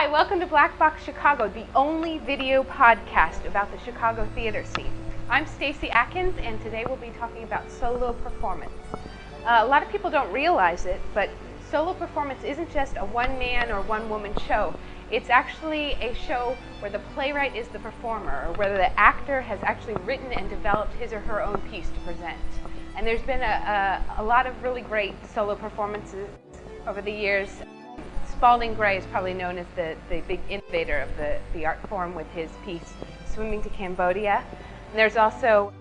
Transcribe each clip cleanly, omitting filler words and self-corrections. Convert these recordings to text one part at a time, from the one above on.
Hi, welcome to Black Box Chicago, the only video podcast about the Chicago theater scene. I'm Stacy Atkins, and today we'll be talking about solo performance. A lot of people don't realize it, but solo performance isn't just a one-man or one-woman show. It's actually a show where the playwright is the performer, or where the actor has actually written and developed his or her own piece to present. And there's been a lot of really great solo performances over the years. Spalding Gray is probably known as the big innovator of the art form with his piece, Swimming to Cambodia. And there's also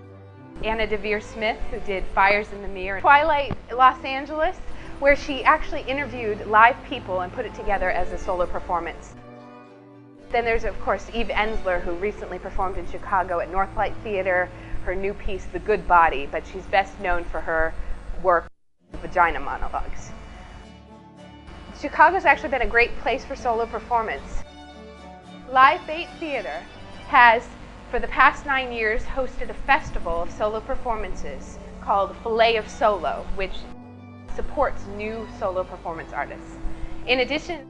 Anna Deavere Smith, who did Fires in the Mirror. Twilight Los Angeles, where she actually interviewed live people and put it together as a solo performance. Then there's, of course, Eve Ensler, who recently performed in Chicago at Northlight Theater, her new piece, The Good Body, but she's best known for her work, Vagina Monologues. Chicago's actually been a great place for solo performance. Live Bait Theater has, for the past 9 years, hosted a festival of solo performances called Filet of Solo, which supports new solo performance artists. In addition,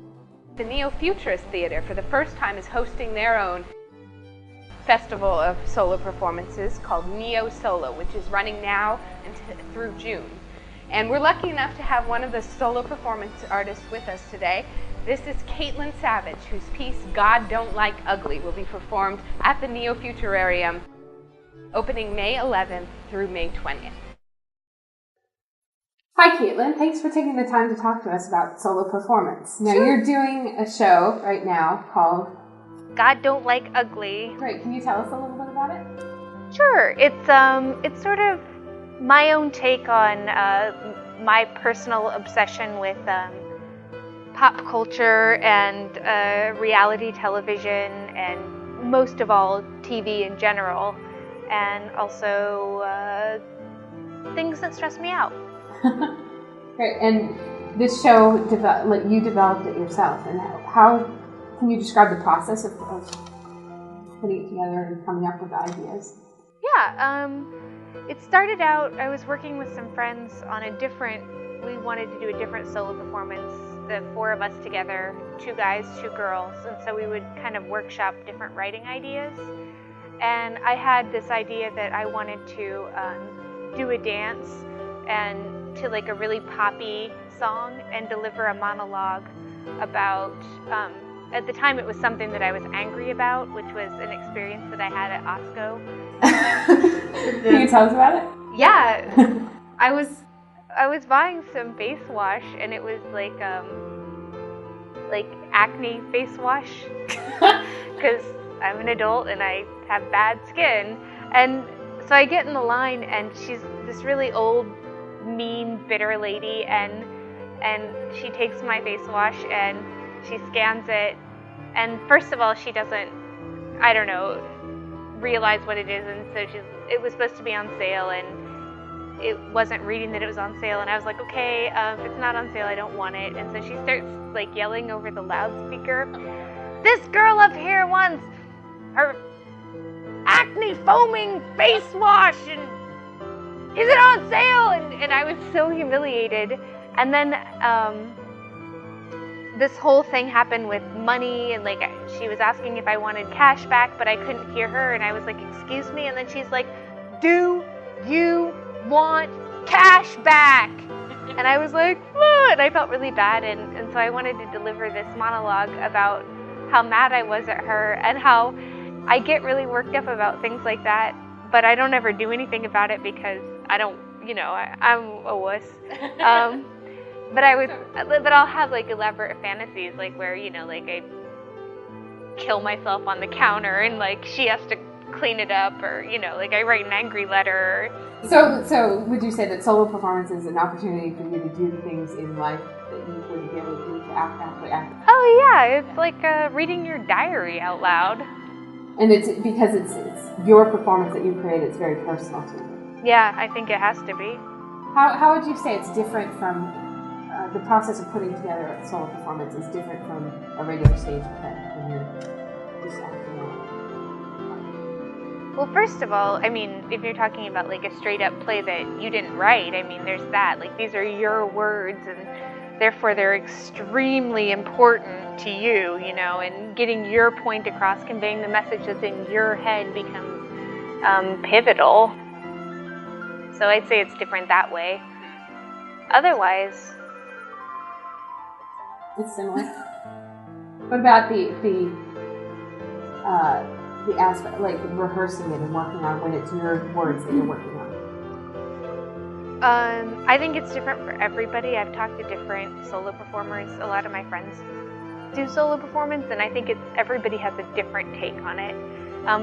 the Neo-Futurist Theater, for the first time, is hosting their own festival of solo performances called Neo Solo, which is running now through June. And we're lucky enough to have one of the solo performance artists with us today. This is Caitlin Savage, whose piece, God Don't Like Ugly, will be performed at the Neo-Futurarium, opening May 11th through May 20th. Hi, Caitlin. Thanks for taking the time to talk to us about solo performance. Now, You're doing a show right now called God Don't Like Ugly. Great. Can you tell us a little bit about it? Sure. It's sort of my own take on my personal obsession with pop culture and reality television, and most of all TV in general, and also things that stress me out. Great. And this show, you developed it yourself, and how can you describe the process of putting it together and coming up with ideas? Yeah. It started out, I was working with some friends on we wanted to do a different solo performance, the four of us together, 2 guys, 2 girls, and so we would kind of workshop different writing ideas. And I had this idea that I wanted to do a dance and to like a really poppy song and deliver a monologue about, at the time it was something that I was angry about, which was an experience that I had at OSCO. Can you tell us about it? Yeah, I was buying some face wash, and it was like acne face wash, because I'm an adult and I have bad skin. And so I get in the line, and she's this really old, mean, bitter lady, and she takes my face wash and she scans it, and first of all, she doesn't, I don't know, realize what it is, and so it was supposed to be on sale, and it wasn't reading that it was on sale, and I was like, okay, if it's not on sale, I don't want it. And so she starts like yelling over the loudspeaker, this girl up here wants her acne foaming face wash, and is it on sale? And I was so humiliated. And then this whole thing happened with money, and like she was asking if I wanted cash back, but I couldn't hear her, and I was like, excuse me? And then she's like, do you want cash back? And I was like, what? And I felt really bad, and so I wanted to deliver this monologue about how mad I was at her and how I get really worked up about things like that, but I don't ever do anything about it because I don't, I'm a wuss. But I'll have like elaborate fantasies, like where, like I kill myself on the counter and like she has to clean it up, or, like I write an angry letter. So would you say that solo performance is an opportunity for you to do things in life that you wouldn't be able to do to actually act? Oh yeah, it's like reading your diary out loud. And it's because it's your performance that you create, it's very personal to you. Yeah, I think it has to be. How would you say it's different from the process of putting together a solo performance is different from a regular stage event when you're just acting out? Well, first of all, I mean, if you're talking about like a straight up play that you didn't write, I mean, there's that. Like, these are your words, and therefore they're extremely important to you, you know, and getting your point across, conveying the message that's in your head becomes pivotal. So I'd say it's different that way. Otherwise, it's similar. What about the aspect, like rehearsing it and working on when it's your words that you're working on? I think it's different for everybody. I've talked to different solo performers. A lot of my friends do solo performance, and I think everybody has a different take on it.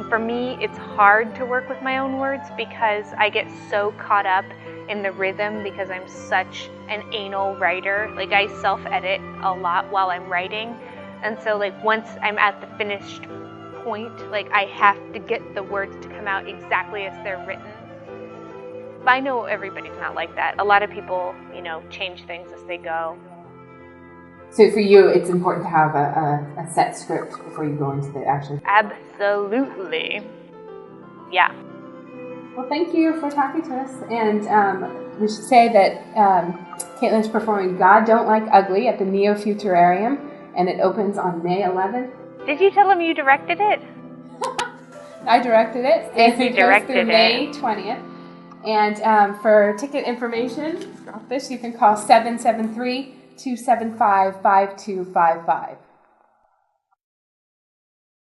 For me, it's hard to work with my own words because I get so caught up in the rhythm because I'm such an anal writer. Like, I self-edit a lot while I'm writing, and so like once I'm at the finished point, like I have to get the words to come out exactly as they're written. But I know everybody's not like that. A lot of people, you know, change things as they go. So for you, it's important to have a set script before you go into the action? Absolutely. Yeah. Well, thank you for talking to us. And we should say that Caitlin's performing God Don't Like Ugly at the Neo Futurarium, and it opens on May 11th. Did you tell him you directed it? I directed it. Stacey directed through May 20th. And for ticket information, drop this, you can call 773-275-5255.